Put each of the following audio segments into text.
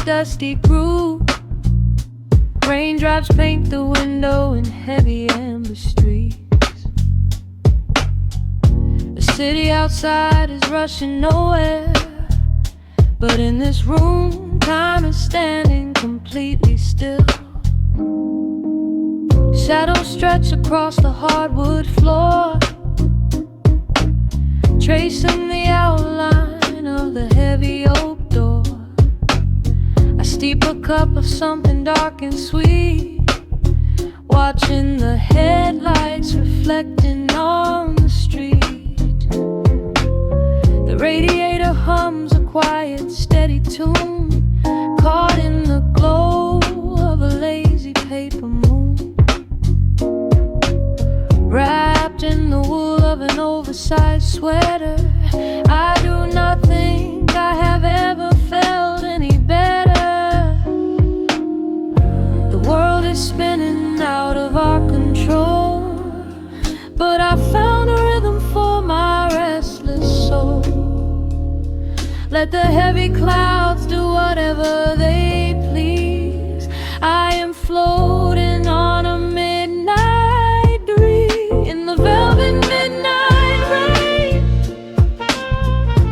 dusty groove. Raindrops paint the window in heavy amber streets. The city outside is rushing nowhere, but in this room, time is standing completely still. Shadows stretch across the hardwood floor, tracing the outline of the heavy oak door. I steep a cup of something dark and sweet, watching the headlights reflecting on the street. The radiator hums a quiet, steady tune, caught in the glow of a lazy paper moon. Wrapped in the wool of an oversized sweater, I do not think I have ever felt any better. The world is spinning out of our control, but I found a rhythm for my restless soul. Let the heavy clouds do whatever they please. I am floating on a midnight breeze in the velvet midnight rain,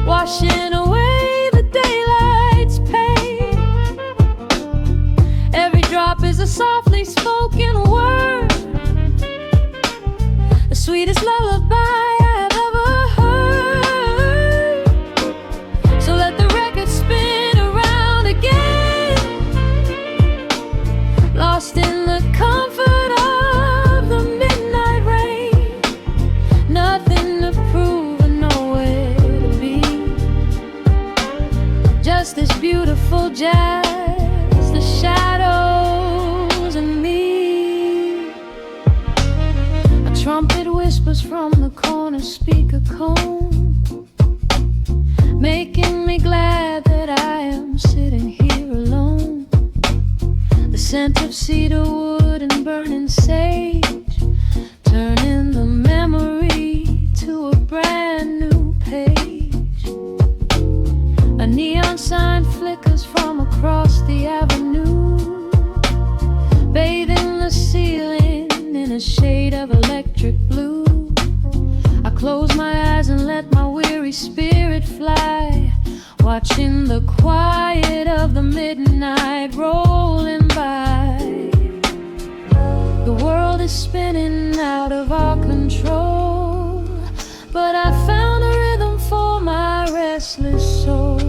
washing away the daylight's pain. Every drop is a softly spoken word, the sweetest lullaby I have ever heard. So let the record spin around again, lost in the comfort of the midnight rain. Nothing to prove and nowhere to be, just this beautiful jazz, the shadows and me. A trumpet whispers from the corner speaker cone, making me glad that I am sitting here alone. The scent of cedar wood and burning sage, turning the memory to a brand new page. A neon sign flickers from across the avenue, bathing the ceiling in a shade of electric blue. I close my eyes and let my weary spirit fly, watching the quiet of the midnight rolling by. The world is spinning out of our control, but I found a rhythm for my restless soul.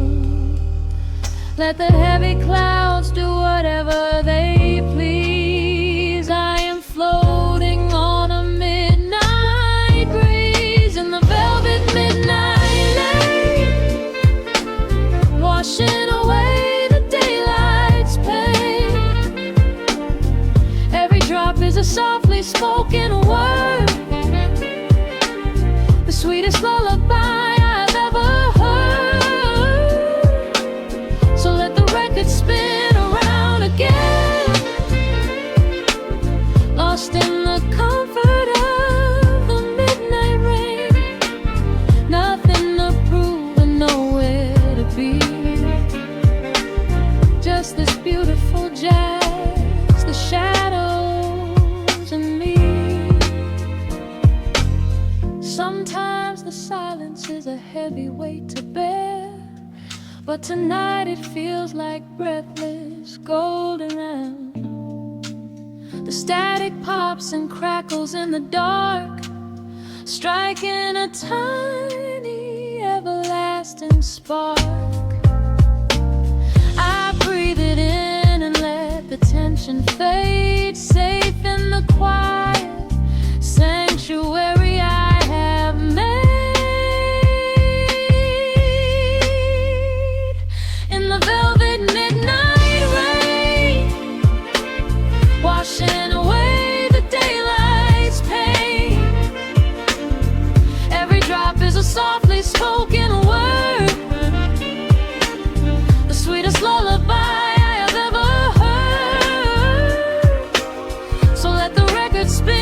Let the heavy clouds do whatever they please. I am floating on a midnight breeze in the velvet midnight lane, washing away the daylight's pain. Every drop is a softly spoken word, the sweetest lullaby I've ever heard. So let the record spin around again, lost in the comfort of the midnight rain. Nothing to prove and nowhere to be, just this beautiful jazz, the shadows and me. Sometimes the silence is a heavy weight to bear, but tonight it feels like breathless golden round. The static pops and crackles in the dark, striking a tiny everlasting spark. I breathe it in and let the tension fade, safe in the quiet sanctuary I have made. In the velvet midnight rain, washing away the daylight's pain. Every drop is a softly spoken word, the sweetest lullaby I have ever heard. So let the record spin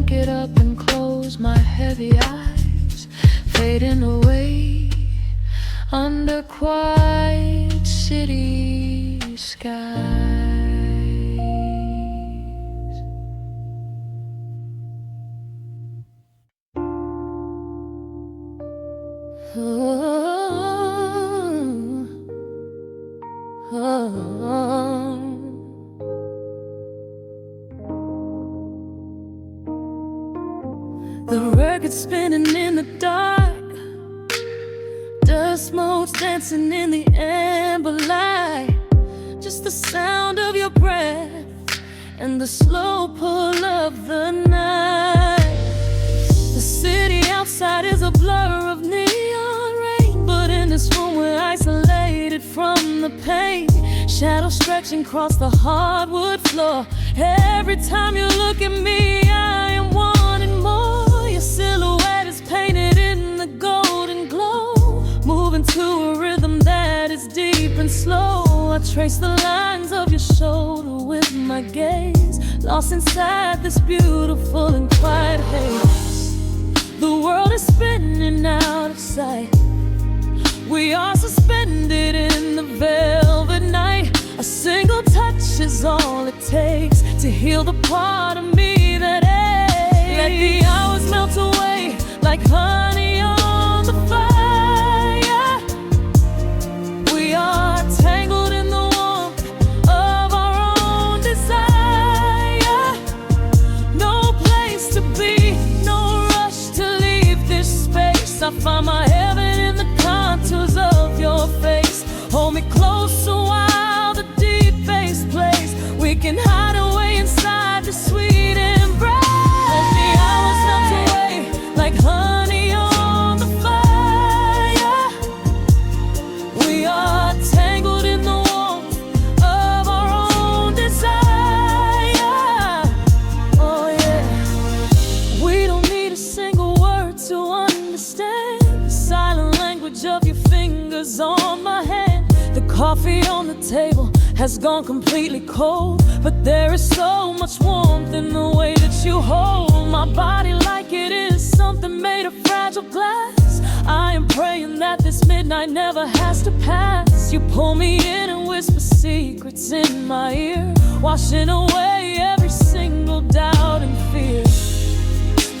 blanket up and close my heavy eyes, fading away under quiet city skies. The record spinning in the dark, dust motes dancing in the amber light. Just the sound of your breath and the slow pull of the night. The city outside is a blur of neon rain, but in this room we're isolated from the pain. Shadows stretching across the hardwood floor. Every time you look at me, I am wanting more. Your silhouette is painted in the golden glow, moving to a rhythm that is deep and slow. I trace the lines of your shoulder with my gaze, lost inside this beautiful and quiet haze. The world is spinning out of sight. We are suspended in the velvet night. A single touch is all it takes to heal the part of me that aches. Let the hours melt away like honey on the fire. We are tangled in the warmth of our own desire. No place to be, no rush to leave this space. I find my heaven in the contours of your face. Hold me close a while the deep bass plays. We can hide away inside the sweet embrace. Let the hours melt away like honey on the fire. We are tangled in the warmth of our own desire. Oh yeah. We don't need a single word to understand the silent language of your fingers on my hand. The coffee on the table has gone completely cold, but there is so much warmth in the way that you hold my body like it is something made of fragile glass. I am praying that this midnight never has to pass. You pull me in and whisper secrets in my ear, washing away every single doubt and fear.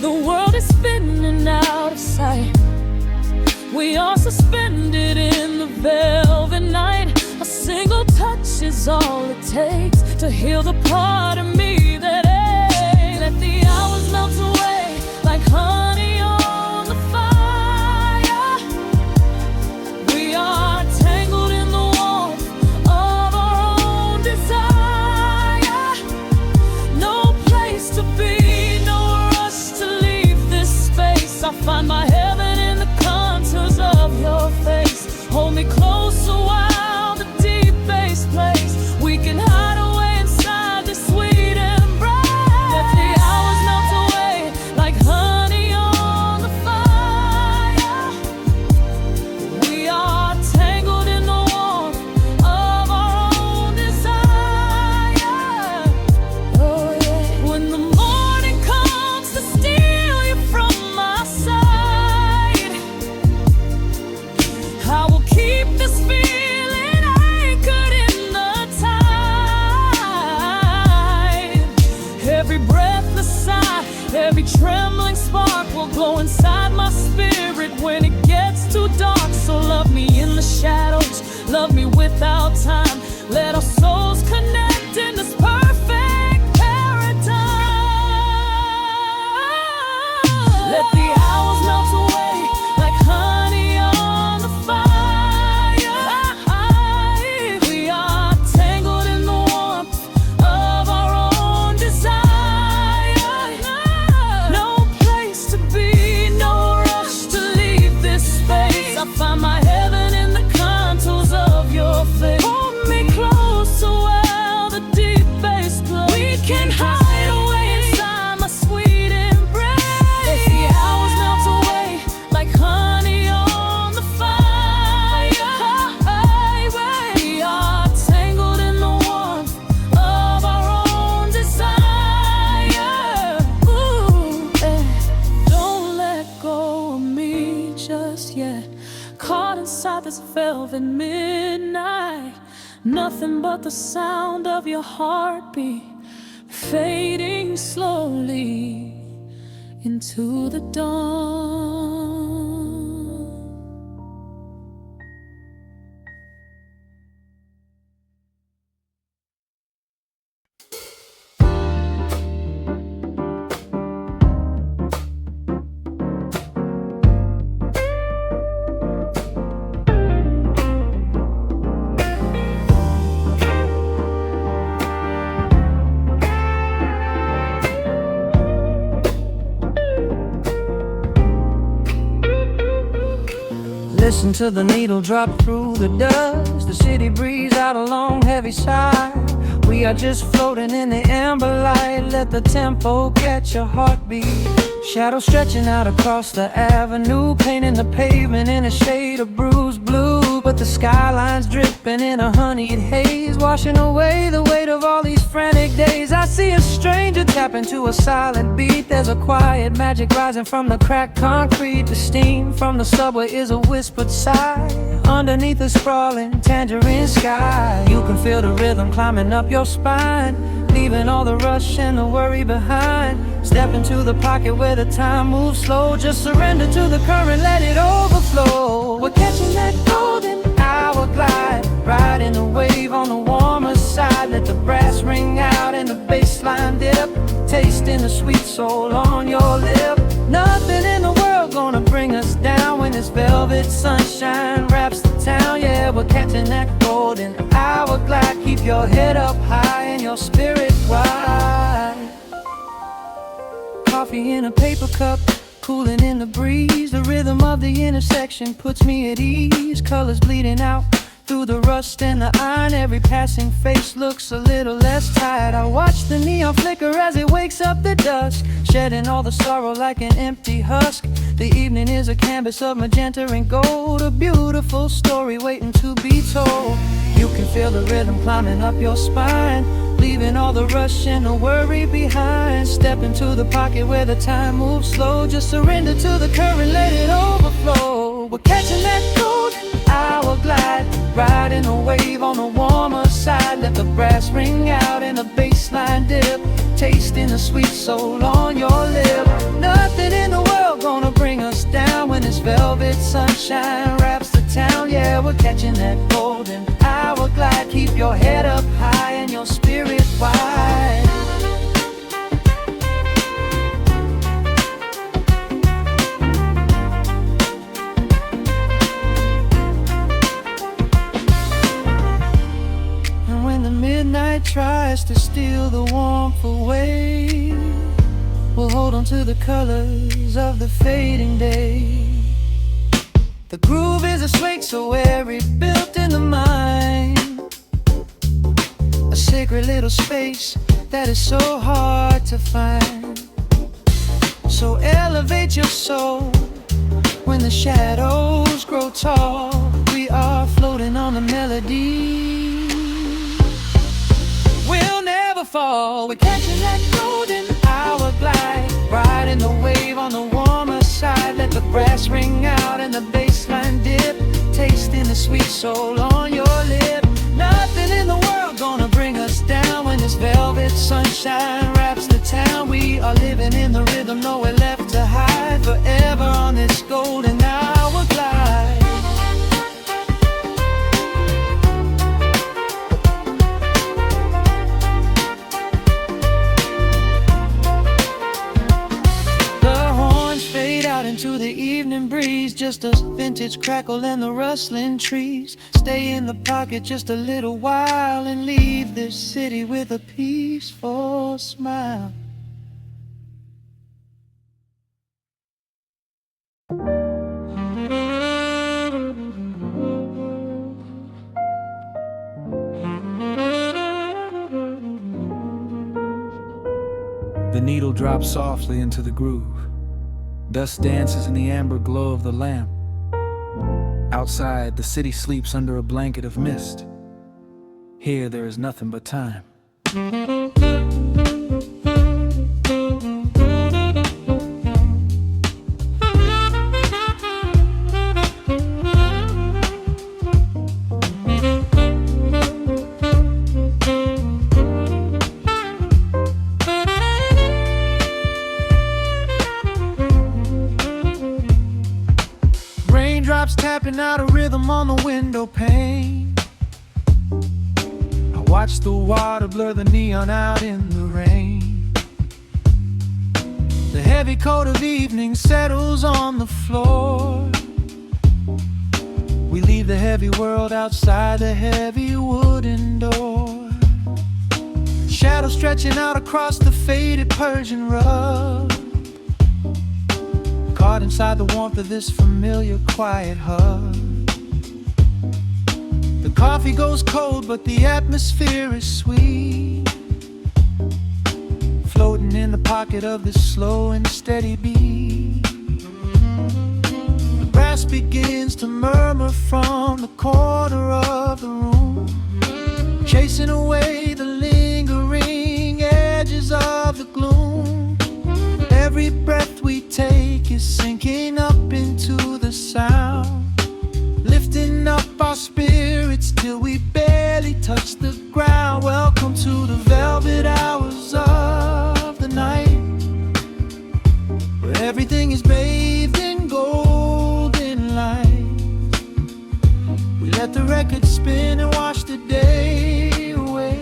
The world is spinning out of sight. We are suspended in the velvet night. A single touch is all it takes to heal the part of me that aches. Let the hours melt away like honey on the fire. We are tangled in the warmth of our own desire. No place to be, no rush to leave this space. I find my heaven in the contours of your face. Hold me close a while the deep bass plays. We can hide away inside this sweet embrace. Let the hours melt away like honey on the fire. We are tangled in the warmth of our own desire. Oh yeah. When the morning comes to steal you from my side, I will keep this feeling anchored in the tide. Every breathless sigh, every trembling spark will glow inside my spirit when it gets too dark. So love me in the shadows, love me without time. Let our souls connect in this perfect paradise. Let the hours melt away like honey on the fire. We are tangled in the warmth of our own desire. No place to be, no rush to leave this space. I find my heaven in the contours of your face. Hold me close so well velvet midnight. Nothing but the sound of your heartbeat fading slowly into the dawn. Listen to the needle drop through the dust. The city breathes out a long heavy sigh. We are just floating in the amber light. Let the tempo catch your heartbeat. Shadows stretching out across the avenue, painting the pavement in a shade of bruised blue. But the skyline's dripping in a honeyed haze, washing away the weight of all these frantic days. I see a stranger tap into a silent beat. There's a quiet magic rising from the cracked concrete. The steam from the subway is a whispered sigh underneath the sprawling tangerine sky. You can feel the rhythm climbing up your spine, leaving all the rush and the worry behind. Step into the pocket where the time moves slow. Just surrender to the current, let it overflow. We're catching that golden hour glide, riding a wave on the warmer side. Let the brass ring out and the bass line dip, tasting the sweet soul on your lip. Nothing in the world gonna bring us down when this velvet sunshine wraps the town. Yeah, we're catching that golden hour glide. Keep your head up high and your spirit wide. Coffee in a paper cup, cooling in the breeze. The rhythm of the intersection puts me at ease. Colors bleeding out through the rust and the iron. Every passing face looks a little less tired. I watch the neon flicker as it wakes up the dusk, shedding all the sorrow like an empty husk. The evening is a canvas of magenta and gold, a beautiful story waiting to be told. You can feel the rhythm climbing up your spine, leaving all the rush and the worry behind. Step into the pocket where the time moves slow. Just surrender to the current, let it overflow. We're catching that golden hour glide, riding a wave on the warmer side. Let the brass ring out and the bass line dip, tasting the sweet soul on your lip. Nothing in the world gonna bring us down when this velvet sunshine wraps the town. Yeah, we're catching that golden hour glide. Keep your head up high and your spirit wide. And when the midnight tries to steal the warmth away, we'll hold on to the colors of the fading day. The groove is a swing so airy, built in the mind, a sacred little space that is so hard to find. So elevate your soul when the shadows grow tall. We are floating on the melody, we'll never fall. We're catching that golden hour glide, riding the wave on the warmer side. Let the brass ring out and the bass line dip, tasting the sweet soul on your lip. Nothing in the world gonna bring us down when this velvet sunshine wraps the town. We are living in the rhythm, nowhere left to hide, forever on this golden hour glide. Into the evening breeze, just a vintage crackle and the rustling trees. Stay in the pocket just a little while and leave this city with a peaceful smile. The needle drops softly into the groove. Dust dances in the amber glow of the lamp. Outside, the city sleeps under a blanket of mist. Here, there is nothing but time. stretching out a rhythm on the window pane. I watch the water blur the neon out in the rain. The heavy coat of evening settles on the floor. We leave the heavy world outside the heavy wooden door. Shadows stretching out across the faded Persian rug, caught inside the warmth of this familiar quiet hug. The coffee goes cold, but the atmosphere is sweet, floating in the pocket of this slow and steady beat. The brass begins to murmur from the corner of the room, chasing away the lingering edges of the gloom. Every breath we take is sinking up into the sound, lifting up our spirits till we barely touch the ground. Welcome to the velvet hours of the night, where everything is bathed in golden light. We let the record spin and wash the day away.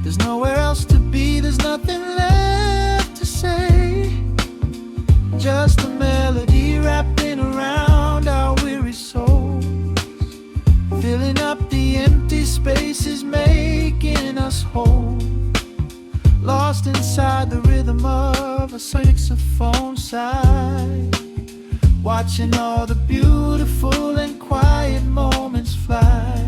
There's nowhere else to be, there's nothing left to say. Just a melody wrapping around our weary souls, filling up the empty spaces, making us whole. Lost inside the rhythm of a saxophone sigh, watching all the beautiful and quiet moments fly.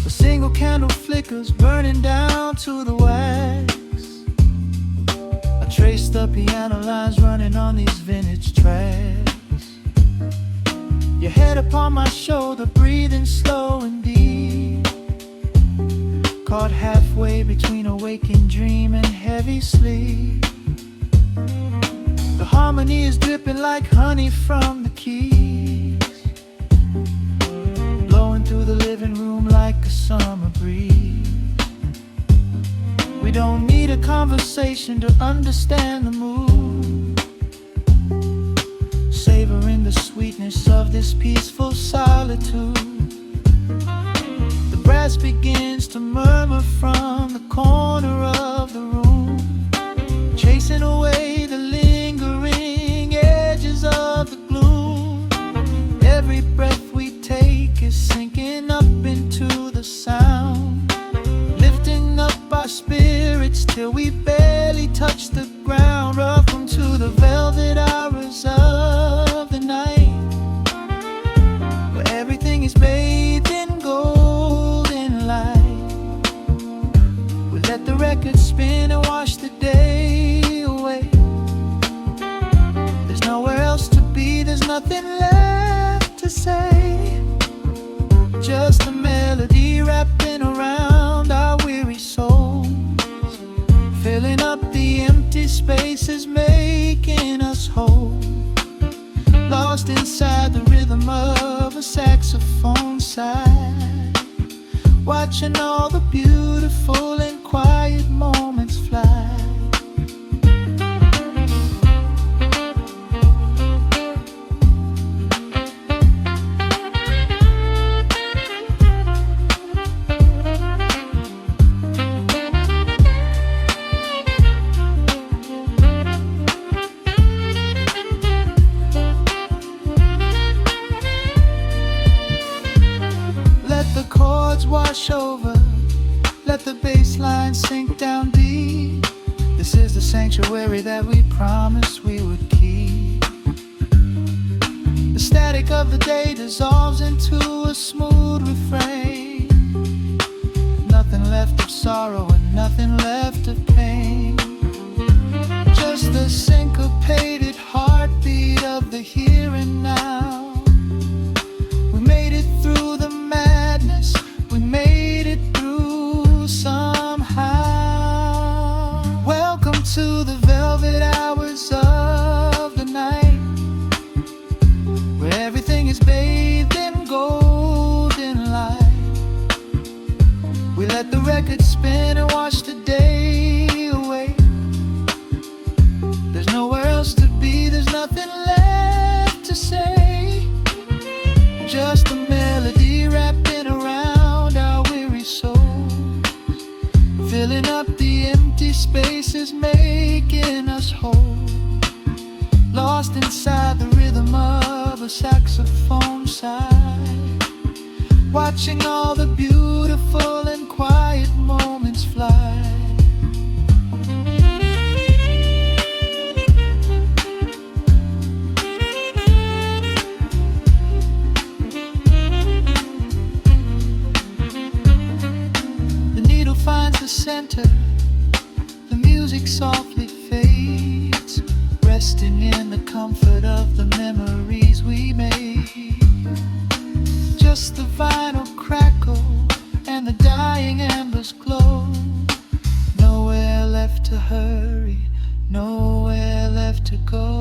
A single candle flickers, burning down to the wax. I trace the piano lines running on these vintage tracks. Your head upon my shoulder, breathing slow and deep, caught halfway between a waking dream and heavy sleep. The harmony is dripping like honey from the keys, blowing through the living room like a summer breeze. We don't need a conversation to understand the mood, savoring the sweetness of this peaceful solitude. The brass begins to murmur from the corner of the room, chasing away the lingering edges of the gloom. Every breath we take is sinking up into the sound, lifting up our spirits till we barely touch the ground. Welcome to the velvet hours of the night, where everything is bathed in golden light. We let the record spin and wash the day away. There's nowhere else to be, there's nothing left to say. Just a melody wrapping around our weary souls, filling up the empty spaces, making us whole. Lost inside the rhythm of a saxophone sigh, watching all the beautiful and quiet moments fly. Chords wash over, let the bass line sink down deep. This is the sanctuary that we promised we would keep. The static of the day dissolves into a smooth refrain. Nothing left of sorrow and nothing left of pain, just the syncopated heartbeat of the here and now. We made it through the madness, we made it through somehow. Welcome to the velvet hours of the night, where everything is bathed in golden There's nowhere else to be, there's nothing left to say. Just a melody wrapping around our weary souls, filling up the empty spaces, making us whole. Lost inside the rhythm of a saxophone sigh, watching all the beautiful and quiet moments fly. The needle finds the center, the music softly fades, resting in the comfort of the memories we made. Just the vinyl crackle and the dying embers glow. Nowhere left to hurry, nowhere left to go.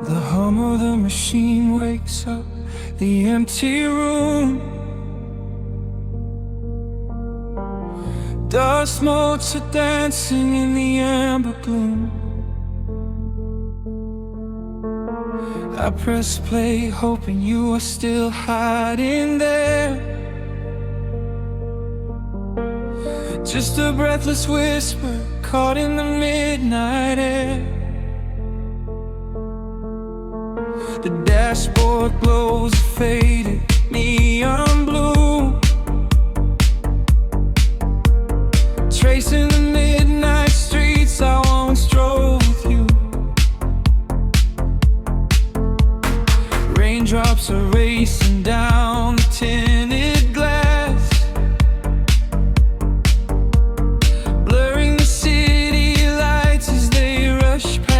The hum of the machine wakes up the empty room. Dust motes are dancing in the amber gloom. I press play, hoping you are still hiding there. Just a breathless whisper caught in the midnight air. The dashboard glows a faded neon blue, tracing the midnight streets I once drove with you. Raindrops are racing down the tinted glass, blurring the city lights as they rush past.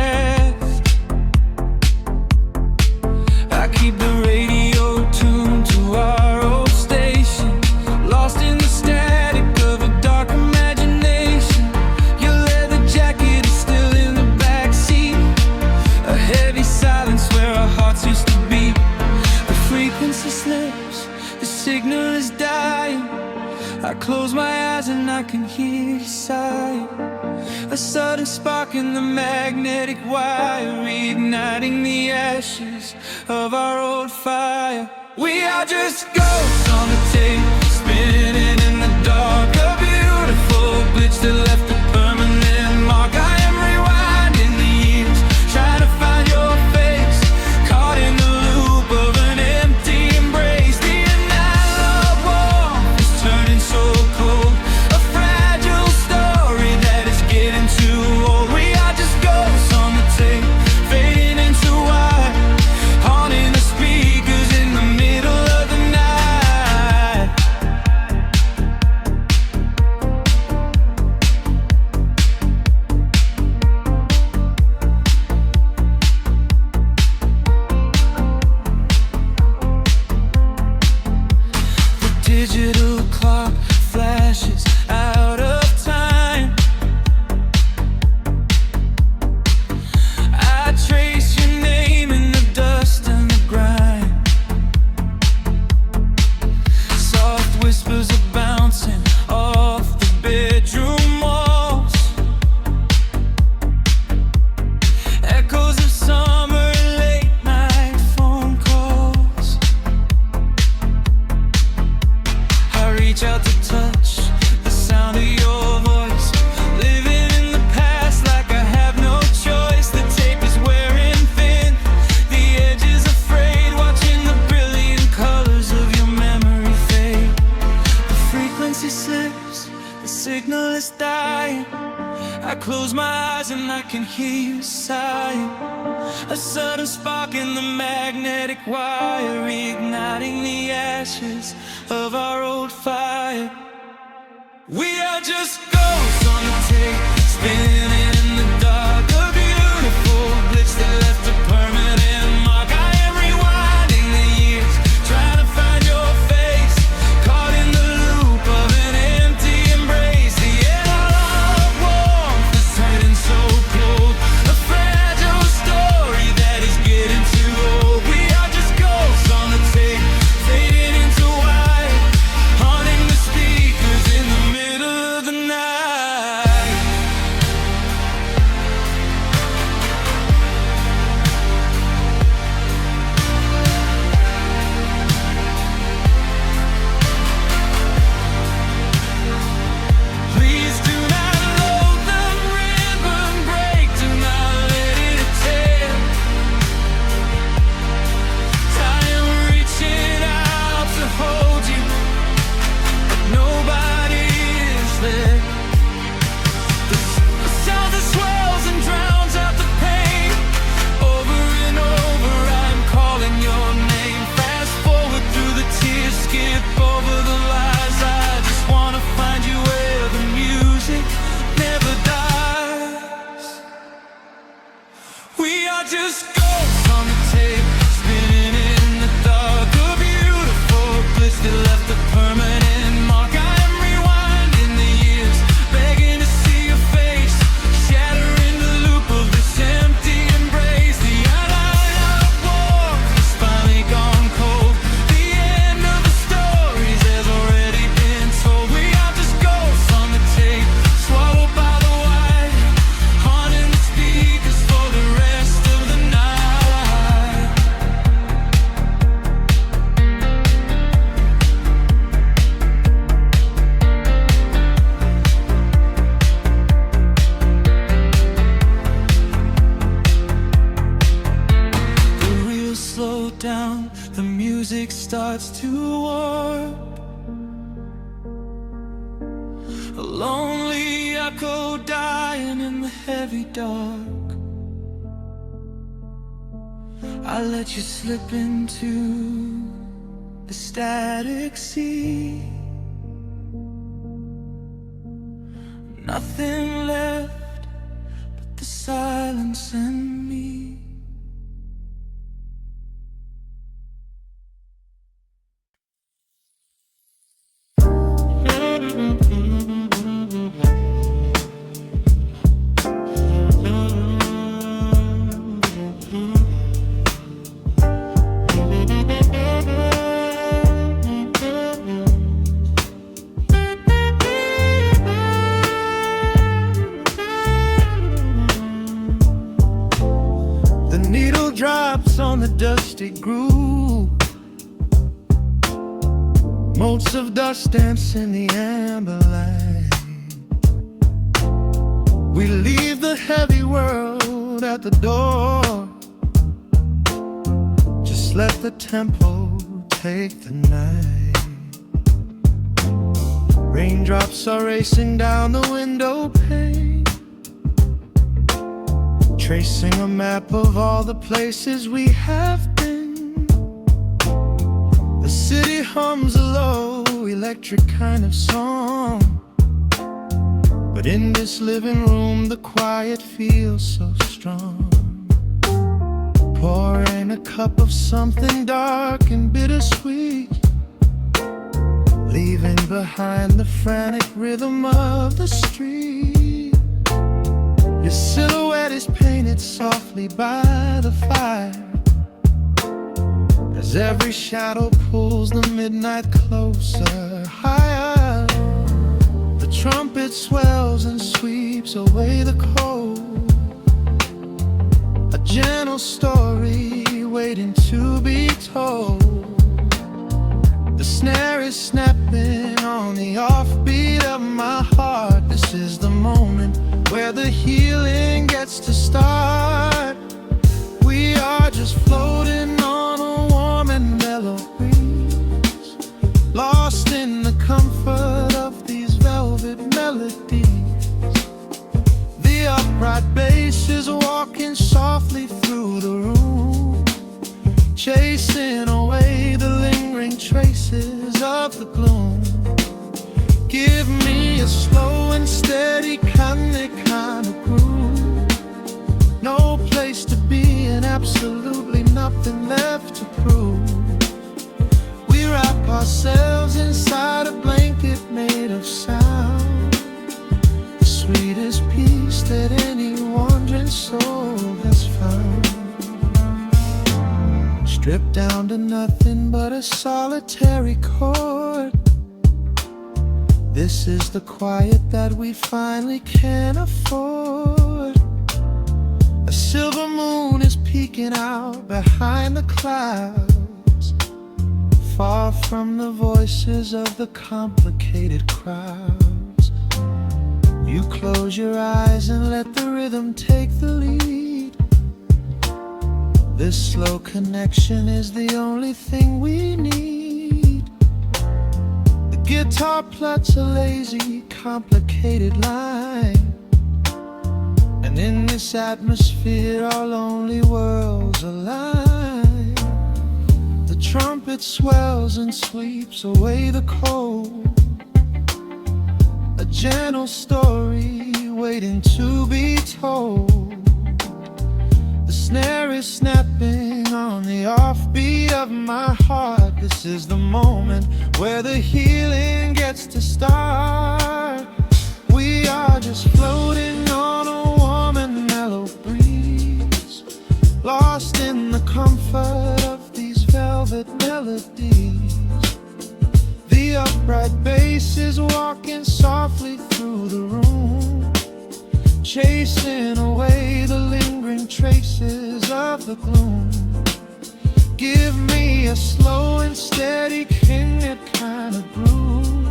I keep the radio tuned to our old station, lost in the static of a dark imagination. Your leather jacket is still in the backseat, a heavy silence where our hearts used to beat. The frequency slips, the signal is dying. I close my eyes and I can hear you sighing. A sudden spark in the magnetic wire, reigniting the ashes of our old fire. We are just ghosts on the tape, spinning in the dark. A beautiful glitch that left a permanent mark. I am rewinding the years, trying to find your face, caught in the loop of an empty embrace. The analog warmth is turning so cold, a fragile story that is getting too old. We are just ghosts on the tape, fading into white, haunting the speakers in the middle of the night. The digital clock flashes out of time. I trace your name in the dust and the grime. Soft whispers are bouncing off the bedroom walls, echoes of summer late night phone calls. I reach out to touch the sound of your voice, living in the past like I have no choice. The tape is wearing thin, the edge is afraid, watching the brilliant colors of your memory fade. The frequency slips, the signal is dying. I close my eyes and I can hear you sighing. A sudden spark in the magnetic wire, reigniting the ashes of our old fire. We are just ghosts on the tape, spinning in the dark. A beautiful glitch that left a permanent mark. I am rewinding the years, trying to find your face, it left a permanent mark. I am rewinding the years, begging to see your face, shattering the loop of this empty embrace. The outline of war is finally gone cold. The end of the stories has already been told. We are just ghosts on the tape, swallowed by the wide, haunting the speakers for the rest of the night. The reels slow down, the music starts to warp. A lonely echo dying in the heavy dark. I let you slip into the static sea. Nothing left but the silence and me. The needle drops on the dusty groove. Motes of dust dance in the amber light. We leave the heavy world at the door. Just let the tempo take the night. Raindrops are racing down the window pane, tracing a map of all the places we have been. The city hums a low, electric kind of song, but in this living room the quiet feels so strong. Pouring a cup of something dark and bittersweet, leaving behind the frantic rhythm of the street. Your silhouette is painted softly by the fire, as every shadow pulls the midnight closer, higher. The trumpet swells and sweeps away the cold, a gentle story waiting to be told. The snare is snapping on the offbeat of my heart. This is the moment where the healing gets to start. We are just floating on a warm and mellow breeze, lost in the comfort of these velvet melodies. The upright bass is walking softly through the room, chasing away the lingering traces of the gloom. Give me a slow and steady kind of groove. No place to be and absolutely nothing left to prove. We wrap ourselves inside a blanket made of sound, the sweetest peace that any wandering soul has found. Stripped down to nothing but a solitary chord. This is the quiet that we finally can afford. A silver moon is peeking out behind the clouds, far from the voices of the complicated crowds. You close your eyes and let the rhythm take the lead. This slow connection is the only thing we need. The guitar plots a lazy, complicated line, and in this atmosphere our lonely worlds align. The trumpet swells and sweeps away the cold, a gentle story waiting to be told. The snare is snapping on the offbeat of my heart. This is the moment where the healing gets to start. We are just floating on a warm and mellow breeze, lost in the comfort of these velvet melodies. The upright bass is walking softly through the room, chasing away the lingering traces of the gloom. Give me a slow and steady kinglet kind of groove.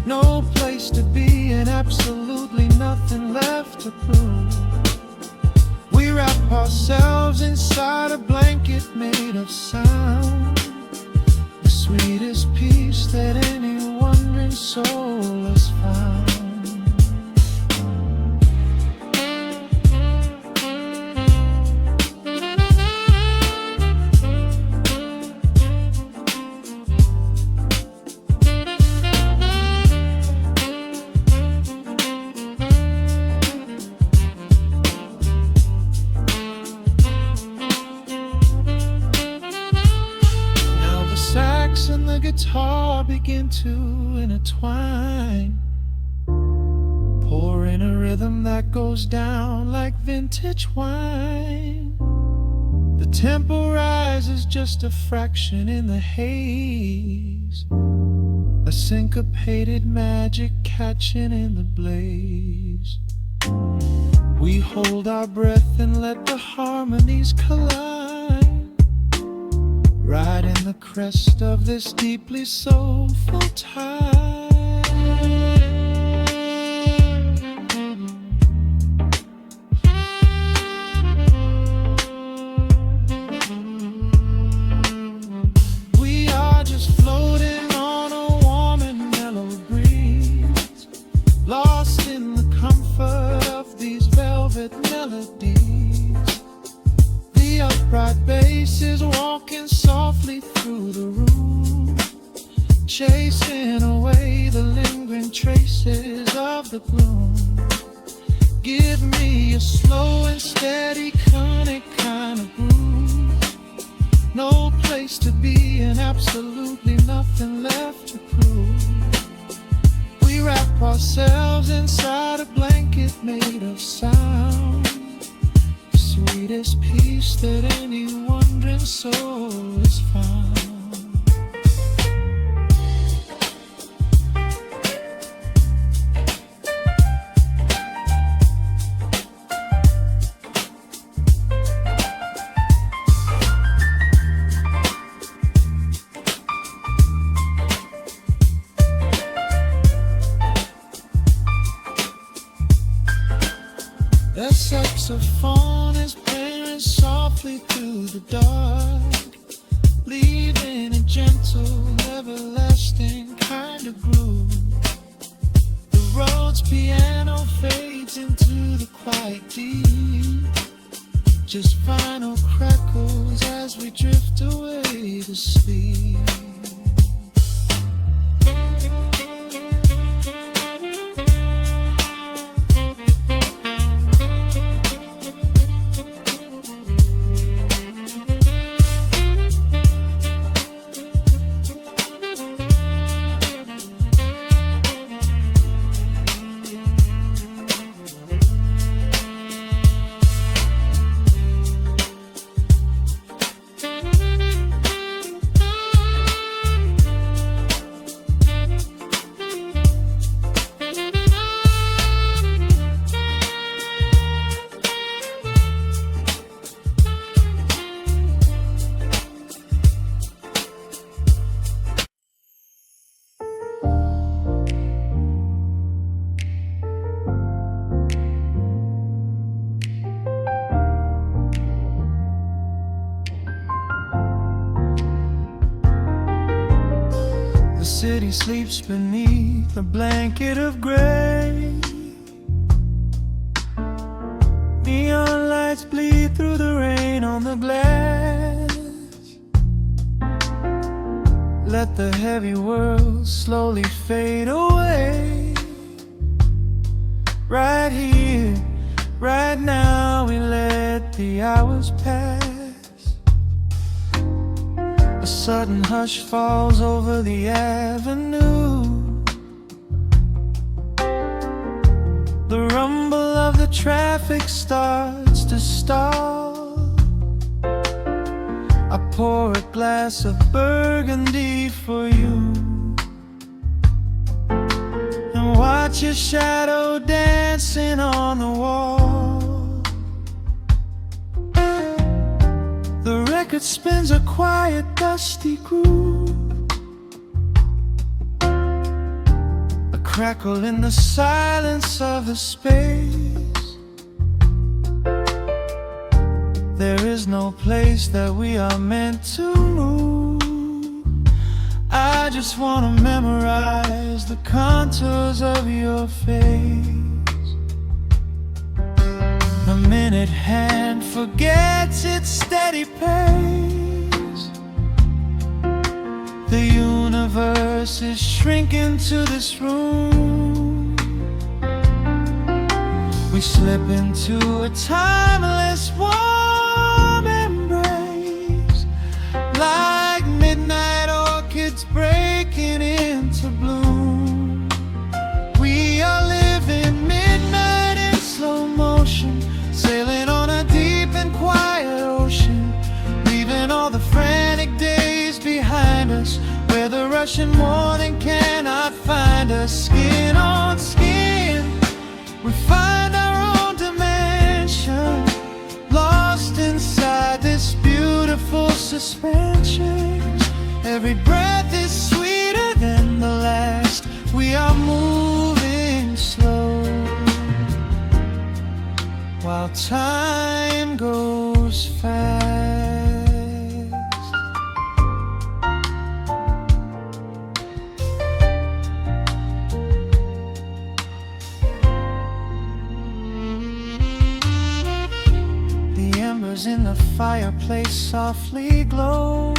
No place to be and absolutely nothing left to prove. We wrap ourselves inside a blanket made of sound, the sweetest peace that any wandering soul has found. And the guitar begin to intertwine, pouring a rhythm that goes down like vintage wine. The tempo rises just a fraction in the haze, a syncopated magic catching in the blaze. We hold our breath and let the harmonies collide, right in the crest of this deeply soulful tide. We are just floating on a warm and mellow breeze, lost in the comfort of these velvet melodies. The upright bass is walking softly through the room, chasing away the lingering traces of the gloom. Give me a slow and steady conic kind of groove. No place to be and absolutely nothing left to prove. We wrap ourselves inside a blanket made of sound, sweetest peace that any wandering soul has found. The saxophone is playing softly through the dark, leaving a gentle, everlasting kind of groove. The Rhodes piano fades into the quiet deep, just final crackles as we drift away to sleep. The city sleeps beneath a blanket of gray. Neon lights bleed through the rain on the glass. Let the heavy world slowly fade away. Right here, right now, we let the hours pass. A sudden hush falls over the avenue. The rumble of the traffic starts to stall. I pour a glass of burgundy for you and watch your shadow dancing on the wall. The record spins a quiet, dusty groove, a crackle in the silence of the space. There is no place that we are meant to move. I just wanna memorize the contours of your face. The minute hand forgets its steady pace. The universe is shrinking to this room. We slip into a timeless warm embrace, like midnight orchids breaking into bloom. We are living midnight in slow motion, sailing on a deep and quiet ocean, leaving all the frantic days behind us, where the rushing morning cannot find us. Skin on skin, we find our own dimension, lost inside this beautiful suspension. Every breath is sweeter than the last. We are moving slow, while time goes fast. The embers in the fireplace softly glow,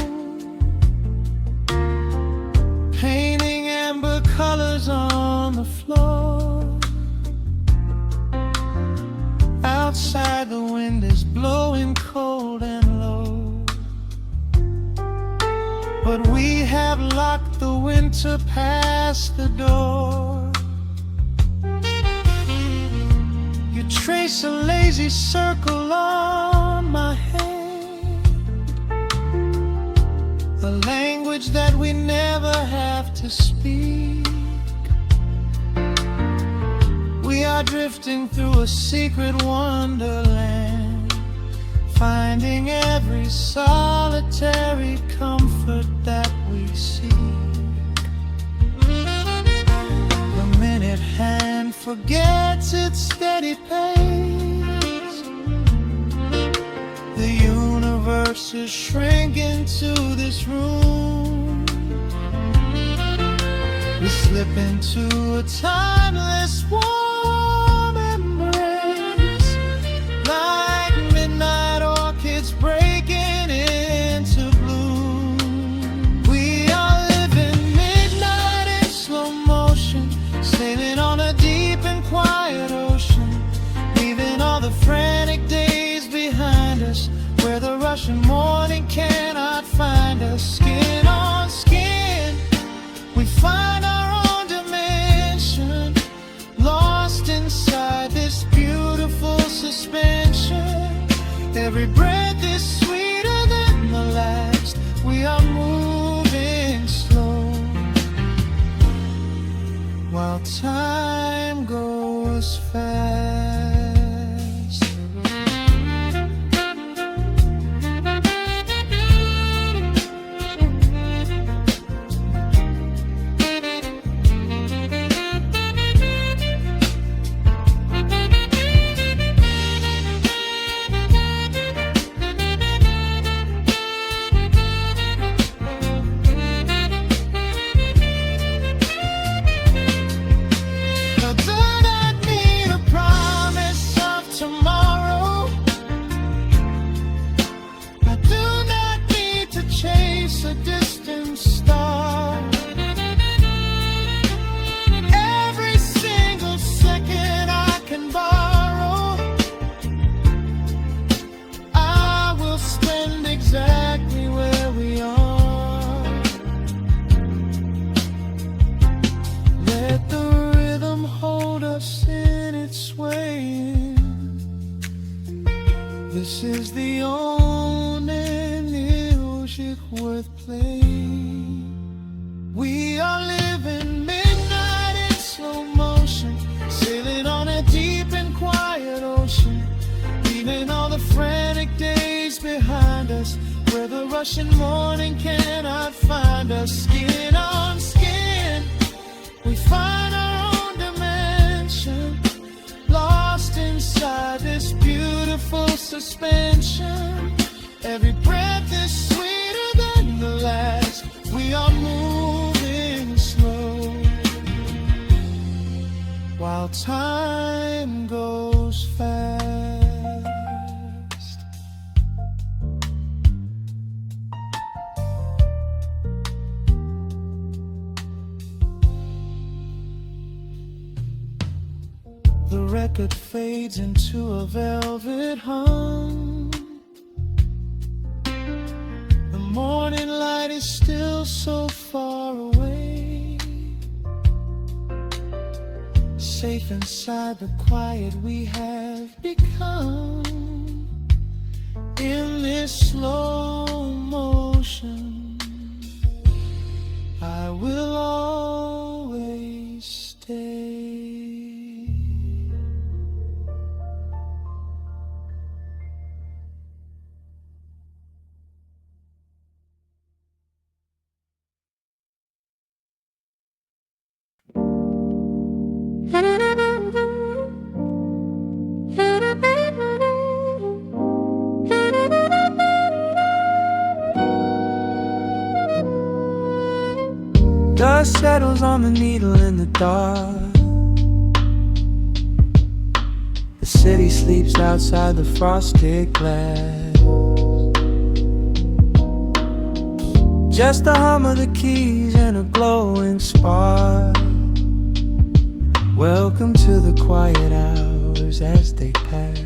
painting amber colors on the floor. Outside the wind is blowing cold and low, but we have locked the winter past the door. You trace a lazy circle on my hand, the language that we never have to speak. We are drifting through a secret wonderland, finding every solitary comfort that we seek. The minute hand forgets its steady pace. The universe is shrinking to this room. We slip into a timeless warm embrace, like midnight orchids breaking into bloom. We are living midnight in slow motion, sailing on a deep and quiet ocean, leaving all the frantic days behind us, where the rushing morning cannot find us. Skin on skin, we find our own dimension, lost inside this beautiful suspension. Every breath is sweeter than the last. We are moving slow, while time goes fast. Now, do not need a promise. behind us, where the rushing morning cannot find us. Skin on skin, we find our own dimension, lost inside this beautiful suspension. Every breath is sweeter than the last. We are moving slow, while time goes fast. The record fades into a velvet hum. The morning light is still so far away. Safe inside the quiet we have become. In this slow motion, I will always stay. Dust settles on the needle in the dark. The city sleeps outside the frosted glass. Just the hum of the keys and a glowing spark. Welcome to the quiet hours as they pass.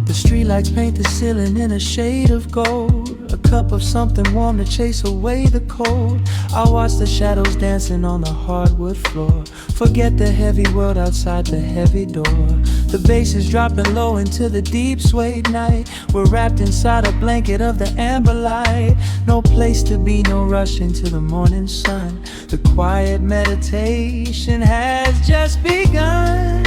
The streetlights paint the ceiling in a shade of gold. A cup of something warm to chase away the cold. I watch the shadows dancing on the hardwood floor. Forget the heavy world outside the heavy door. The bass is dropping low into the deep suede night. We're wrapped inside a blanket of the amber light. No place to be, no rush into the morning sun. The quiet meditation has just begun.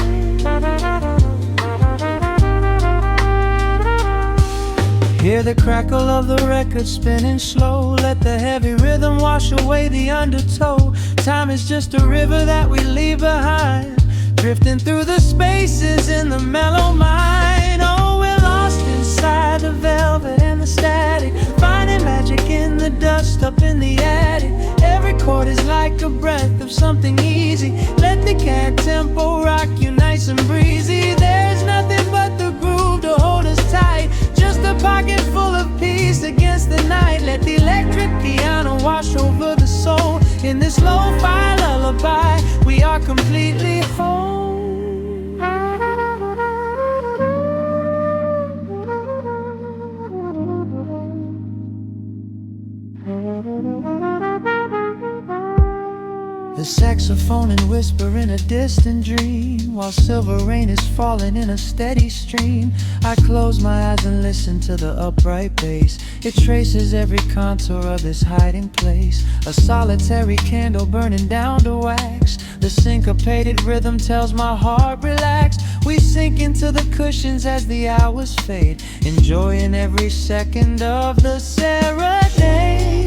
Hear the crackle of the record spinning slow. Let the heavy rhythm wash away the undertow. Time is just a river that we leave behind, drifting through the spaces in the mellow mind. Oh, we're lost inside the velvet and the static, finding magic in the dust up in the attic. Every chord is like a breath of something easy. Let the cat tempo rock you nice and breezy. There's nothing but the groove to hold us tight, just a pocket full of peace against the night. Let the electric piano wash over the soul. In this lo-fi lullaby, we are completely whole. The saxophone and whisper in a distant dream, while silver rain is falling in a steady stream. I close my eyes and listen to the upright bass. It traces every contour of this hiding place. A solitary candle burning down to wax. The syncopated rhythm tells my heart relax. We sink into the cushions as the hours fade, enjoying every second of the serenade.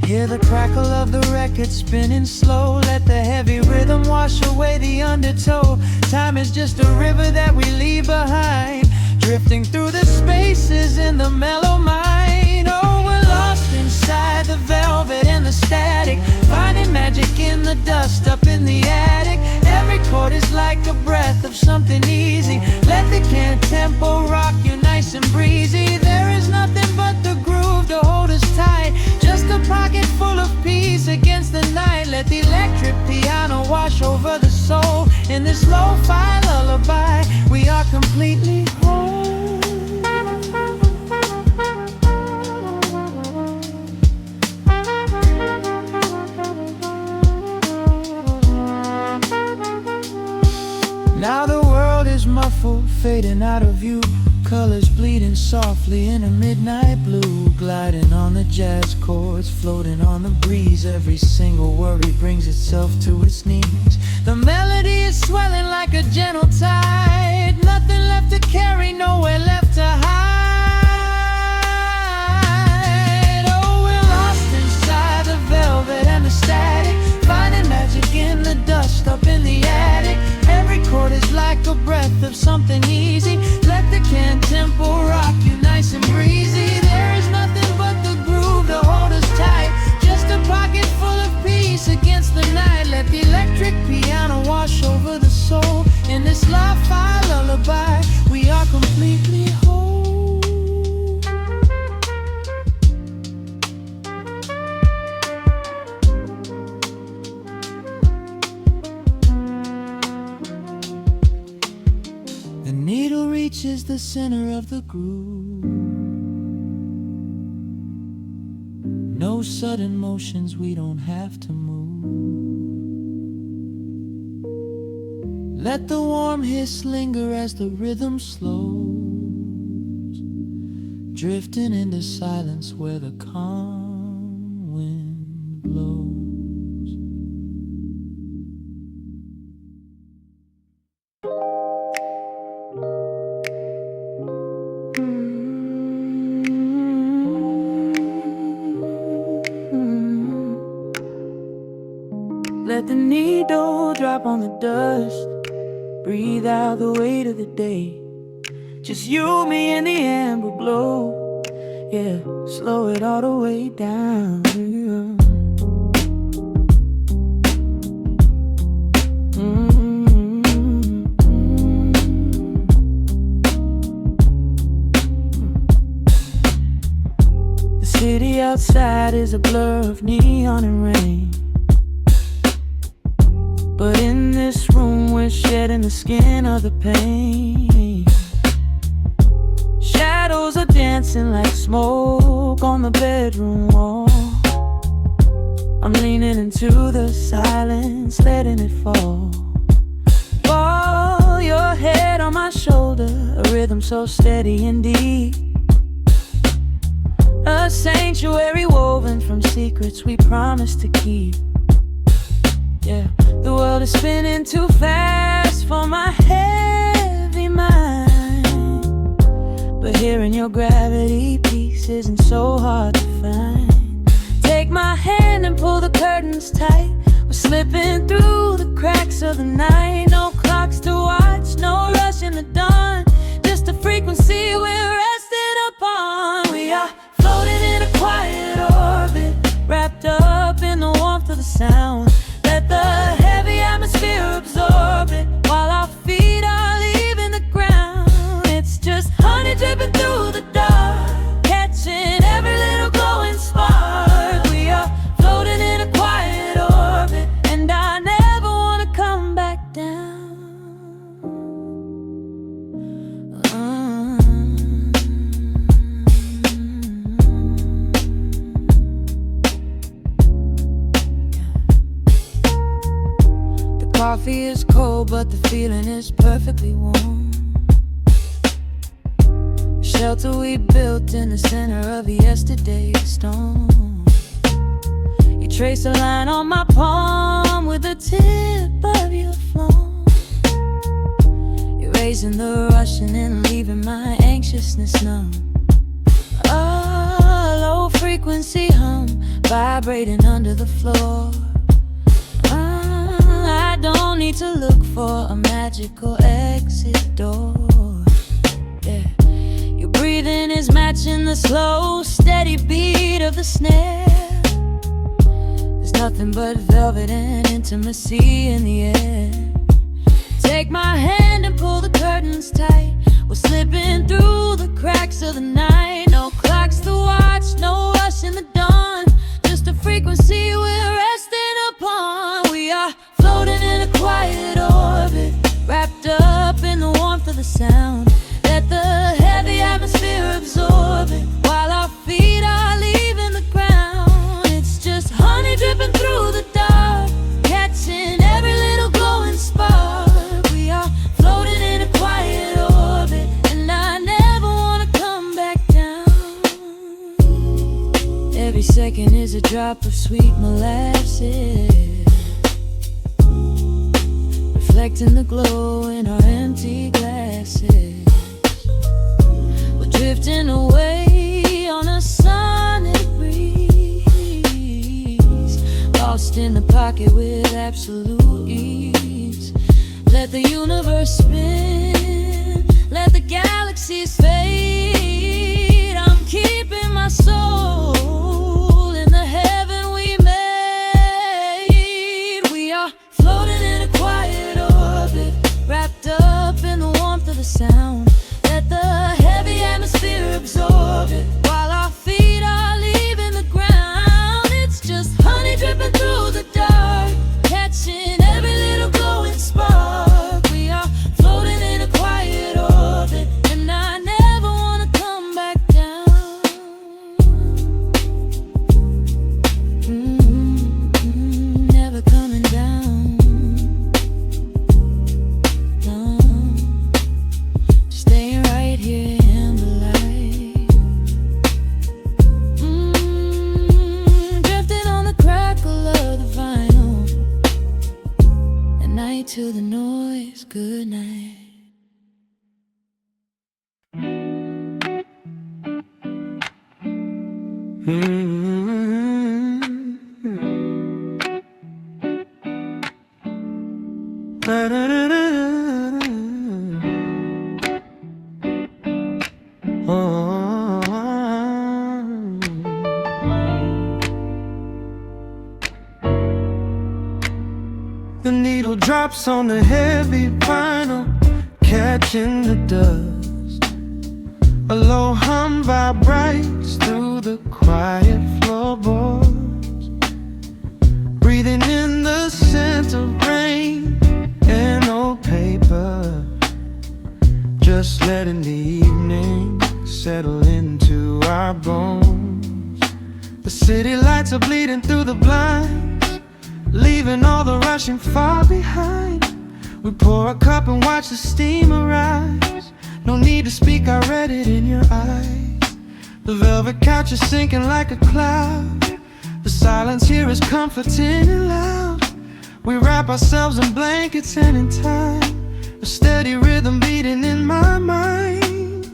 Hear the crackle of the record spinning slow. Let the heavy rhythm wash away the undertow. Time is just a river that we leave behind, drifting through the spaces in the mellow mind. Oh, we're lost inside the velvet and the static, finding magic in the dust up in the attic. Every chord is like a breath of something easy. Let the can tempo rock you nice and breezy. There is nothing but the groove to hold us tight, just a pocket full of peace against the night. Let the electric piano wash over the soul. In this lo-fi lullaby, we are completely whole. Now the world is muffled, fading out of view. Colors bleeding softly in a midnight blue, gliding on the jazz chords, floating on the breeze. Every single worry brings itself to its knees. The melody is swelling like a gentle tide, nothing left to carry, nowhere left to hide. Oh, we're lost inside the velvet and the static, finding magic in the dust up in the attic. Every chord is like a breath of something easy. Let the can tempo rock you nice and breezy. There is nothing but the groove to hold us tight, just a pocket full of peace against the night. Let the electric piano wash over the soul. In this lo-fi lullaby, we are completely whole. The needle reaches the center of the groove. No sudden motions, we don't have to move. Let the warm hiss linger as the rhythm slows, drifting into silence where the calm wind blows. Let the needle drop on the dust, breathe out the weight of the day. Just you, me, and the amber glow. Yeah, slow it all the way down. The city outside is a blur of neon and rain, but in this room we're shedding the skin of the pain. Shadows are dancing like smoke on the bedroom wall. I'm leaning into the silence, letting it fall. Fall your head on my shoulder, a rhythm so steady and deep. A sanctuary woven from secrets we promised to keep. Yeah, the world is spinning too fast for my heavy mind, but hearing your gravity piece isn't so hard to find. Take my hand and pull the curtains tight. We're slipping through the cracks of the night. No clocks to watch, no rush in the dawn, just a frequency we're resting upon. We are floating in a quiet orbit, wrapped up in the warmth of the sound. Let the heavy atmosphere absorb it, while our feet are leaving the ground. It's just honey dripping through the dark, catching every little glowing spark. We are floating in a quiet orbit, and I never want to come back down. Coffee is cold, but the feeling is perfectly warm. Shelter we built in the center of yesterday's storm. You trace a line on my palm with the tip of your phone, erasing the rushing and leaving my anxiousness numb. A low frequency hum vibrating under the floor. I don't need to look for a magical exit door. Yeah, your breathing is matching the slow, steady beat of the snare. There's nothing but velvet and intimacy in the air. Take my hand and pull the curtains tight. We're slipping through the cracks of the night. No clocks to watch, no rush in the dawn, just a frequency we're resting upon. We are floating in a quiet orbit, wrapped up in the warmth of the sound. Let the heavy atmosphere absorb it, while our feet are leaving the ground. It's just honey dripping through the dark, catching every little glowing spark. We are floating in a quiet orbit, and I never want to come back. Every second is a drop of sweet molasses, reflecting the glow in our empty glasses. We're drifting away on a sonic breeze, lost in the pocket with absolute ease. Let the universe spin, let the galaxies fade. I'm keeping my soul in the heaven we made. We are floating in a quiet orbit, wrapped up in the warmth of the sound. Let the heavy atmosphere absorb it, while our feet are leaving the ground. It's just honey dripping through the dark, catching every little glowing spark. We are floating in a quiet orbit, and I never wanna come back down. Never coming down. No, staying right here in the light. Drifting on the crackle of the vinyl. At night to the noise, good night. The needle drops on the heavy vinyl, catching the dust. A low hum vibrates through the quiet floorboards, breathing in the scent of rain and old paper. Just letting the evening settle into our bones. The city lights are bleeding through the blinds, leaving all the rushing far behind. We pour a cup and watch the steam arise. No need to speak, I read it in your eyes. The velvet couch is sinking like a cloud. The silence here is comforting and loud. We wrap ourselves in blankets and in time, a steady rhythm beating in my mind.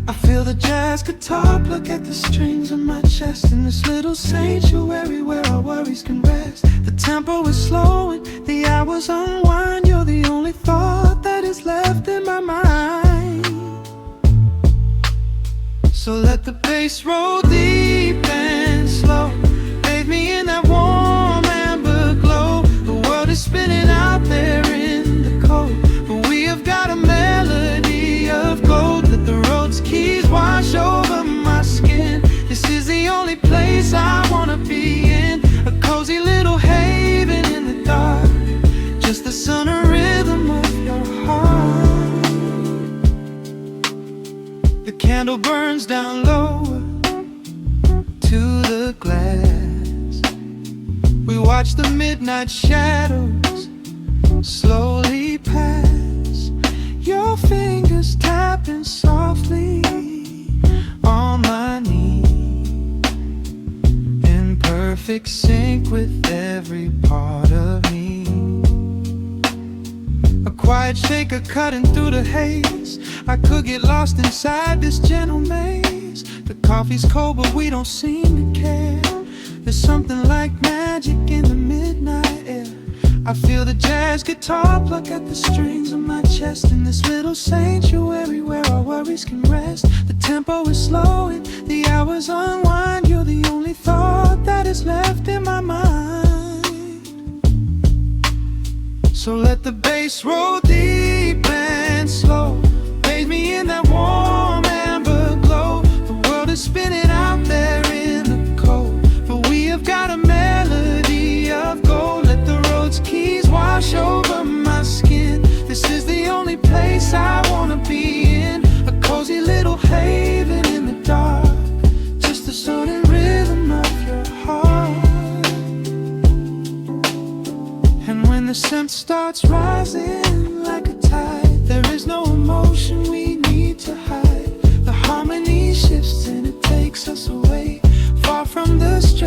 I feel the jazz guitar pluck at the strings of my chest, in this little sanctuary where our worries can rest. The tempo is slowing, the hours unwind. You're the only thought that is left in my mind. So let the bass roll deep and slow, bathe me in that warm amber glow. The world is spinning out there in the cold, but we have got a melody of gold. Let the road's keys wash over my skin. This is the only place I wanna be in, a cozy little haven in the dark, just the sun and rhythm of your heart. The candle burns down lower to the glass. We watch the midnight shadows slowly pass. Your fingers tapping softly on my knee, in perfect sync with every part of me. A quiet shaker cutting through the haze. I could get lost inside this gentle maze. The coffee's cold but we don't seem to care. There's something like magic in the midnight air. I feel the jazz guitar pluck at the strings of my chest, in this little sanctuary where our worries can rest. The tempo is slowing, the hours unwind. You're the only thought that is left in my mind. So let the bass roll deep and slow, bathe me in that warm amber glow. The world is spinning out there in the cold, but we have got a melody of gold. Let the road's keys wash over my skin. This is the only place I wanna be in, a cozy little haven in the dark, just the sound and rhythm of your heart. And when the scent starts rising like a tide, there is no emotion we need to hide. The harmony shifts and it takes us away, far from the stress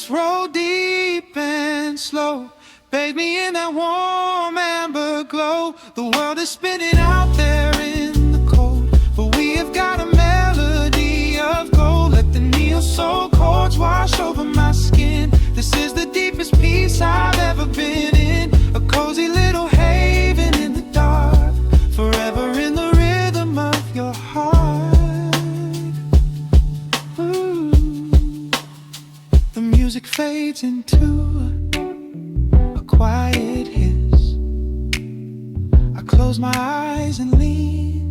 Just roll deep and slow, bathe me in that warm amber glow. The world is spinning out there in the cold, but we have got a melody of gold. Let the neo-soul chords wash over my skin. This is the deepest peace I've ever been in, a cozy little haven in the dark, forever in the rhythm of your heart. Ooh. The music fades into a quiet hiss. I close my eyes and lean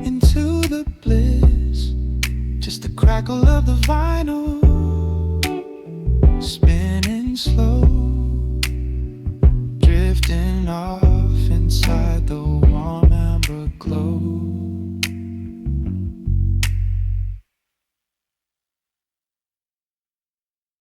into the bliss. Just the crackle of the vinyl spinning slow, drifting off.